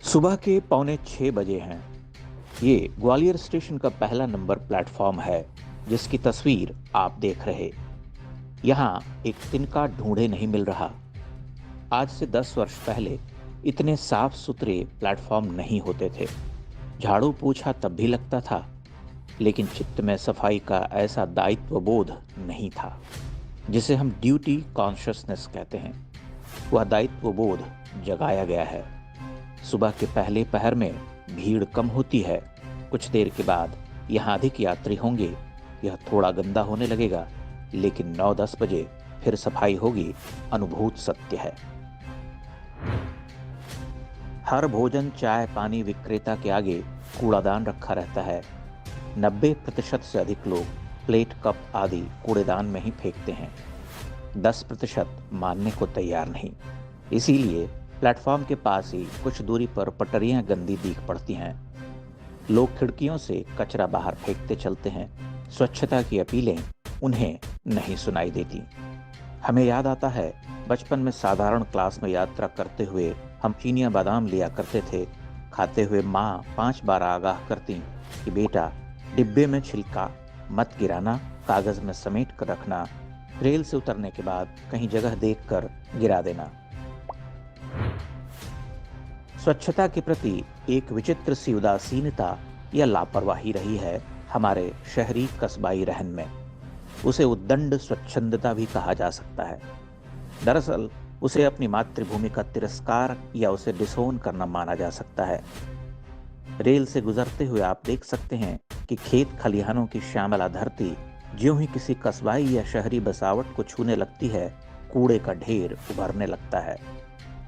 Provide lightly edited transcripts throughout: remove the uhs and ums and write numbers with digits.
सुबह के पौने 6 बजे हैं। ये ग्वालियर स्टेशन का पहला नंबर प्लेटफॉर्म है जिसकी तस्वीर आप देख रहे। यहाँ एक तिनका ढूंढे नहीं मिल रहा। आज से 10 वर्ष पहले इतने साफ सुथरे प्लेटफॉर्म नहीं होते थे। झाड़ू पोछा तब भी लगता था, लेकिन चित्त में सफाई का ऐसा दायित्व बोध नहीं था जिसे हम ड्यूटी कॉन्शियसनेस कहते हैं। वह दायित्व बोध जगाया गया है। सुबह के पहले पहर में भीड़ कम होती है। कुछ देर के बाद यहाँ अधिक यात्री होंगे। यह थोड़ा गंदा होने लगेगा, लेकिन 9-10 बजे फिर सफाई होगी। अनुभूत सत्य है। हर भोजन चाय पानी विक्रेता के आगे कूड़ादान रखा रहता है। 90% से अधिक लोग प्लेट कप आदि कूड़ेदान में ही फेंकते हैं। 10% मानने को तैयार नहीं। इसीलिए प्लेटफॉर्म के पास ही कुछ दूरी पर पटरियां गंदी दिख पड़ती हैं। लोग खिड़कियों से कचरा बाहर फेंकते चलते हैं। स्वच्छता की अपीलें उन्हें नहीं सुनाई देती। हमें याद आता है, बचपन में साधारण क्लास में यात्रा करते हुए हम चीनियां बादाम लिया करते थे। खाते हुए माँ 5 बार आगाह करती कि बेटा, डिब्बे में छिलका मत गिराना, कागज में समेट कर रखना, रेल से उतरने के बाद कहीं जगह देखकर गिरा देना। स्वच्छता के प्रति एक विचित्र सी उदासीनता या लापरवाही रही है हमारे शहरी कस्बाई रहन में। उसे उद्दंड स्वच्छंदता भी कहा जा सकता है। दरअसल उसे अपनी मातृभूमि का तिरस्कार या उसे डिसोन करना माना जा सकता है। रेल से गुजरते हुए आप देख सकते हैं कि खेत खलिहानों की श्यामला धरती ज्यों ही किसी कस्बाई या शहरी बसावट को छूने लगती है, कूड़े का ढेर उभरने लगता है।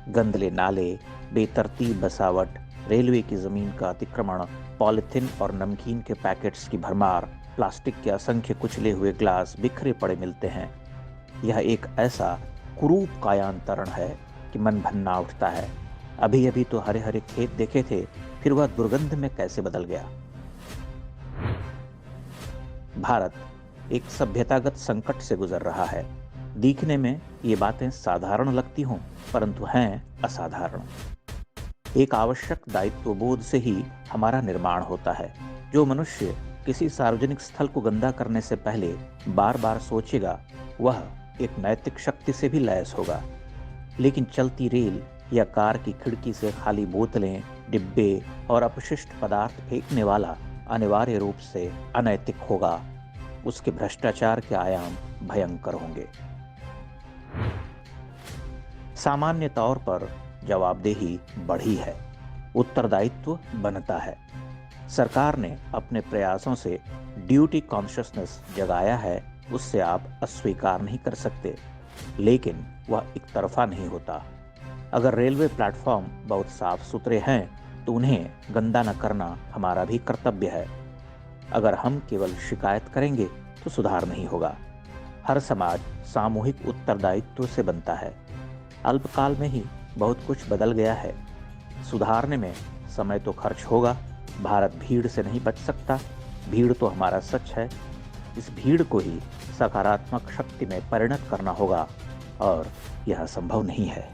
गंदले नाले, बेतरतीब बसावट, रेलवे की जमीन का अतिक्रमण, पॉलिथीन और नमकीन के पैकेट्स की भरमार, प्लास्टिक के असंख्य कुचले हुए ग्लास बिखरे पड़े मिलते हैं। यह एक ऐसा कुरूप कायांतरण है कि मन भन्ना उठता है। अभी अभी तो हरे हरे खेत देखे थे, फिर वह दुर्गंध में कैसे बदल गया। भारत एक सभ्यतागत संकट से गुजर रहा है। दिखने में ये बातें साधारण लगती हों, परंतु हैं असाधारण। एक आवश्यक दायित्वबोध से ही हमारा निर्माण होता है। जो मनुष्य किसी सार्वजनिक स्थल को गंदा करने से पहले बार बार सोचेगा, वह एक नैतिक शक्ति से भी लैस होगा। लेकिन चलती रेल या कार की खिड़की से खाली बोतलें, डिब्बे और अपशिष्ट पदार्थ फेंकने वाला अनिवार्य रूप से अनैतिक होगा। उसके भ्रष्टाचार के आयाम भयंकर होंगे। सामान्य तौर पर जवाबदेही बढ़ी है, उत्तरदायित्व बनता है। सरकार ने अपने प्रयासों से ड्यूटी कॉन्शियसनेस जगाया है, उससे आप अस्वीकार नहीं कर सकते। लेकिन वह एक तरफा नहीं होता। अगर रेलवे प्लेटफॉर्म बहुत साफ सुथरे हैं तो उन्हें गंदा न करना हमारा भी कर्तव्य है। अगर हम केवल शिकायत करेंगे तो सुधार नहीं होगा। हर समाज सामूहिक उत्तरदायित्व से बनता है। अल्पकाल में ही बहुत कुछ बदल गया है। सुधारने में समय तो खर्च होगा। भारत भीड़ से नहीं बच सकता। भीड़ तो हमारा सच है। इस भीड़ को ही सकारात्मक शक्ति में परिणत करना होगा, और यह संभव नहीं है।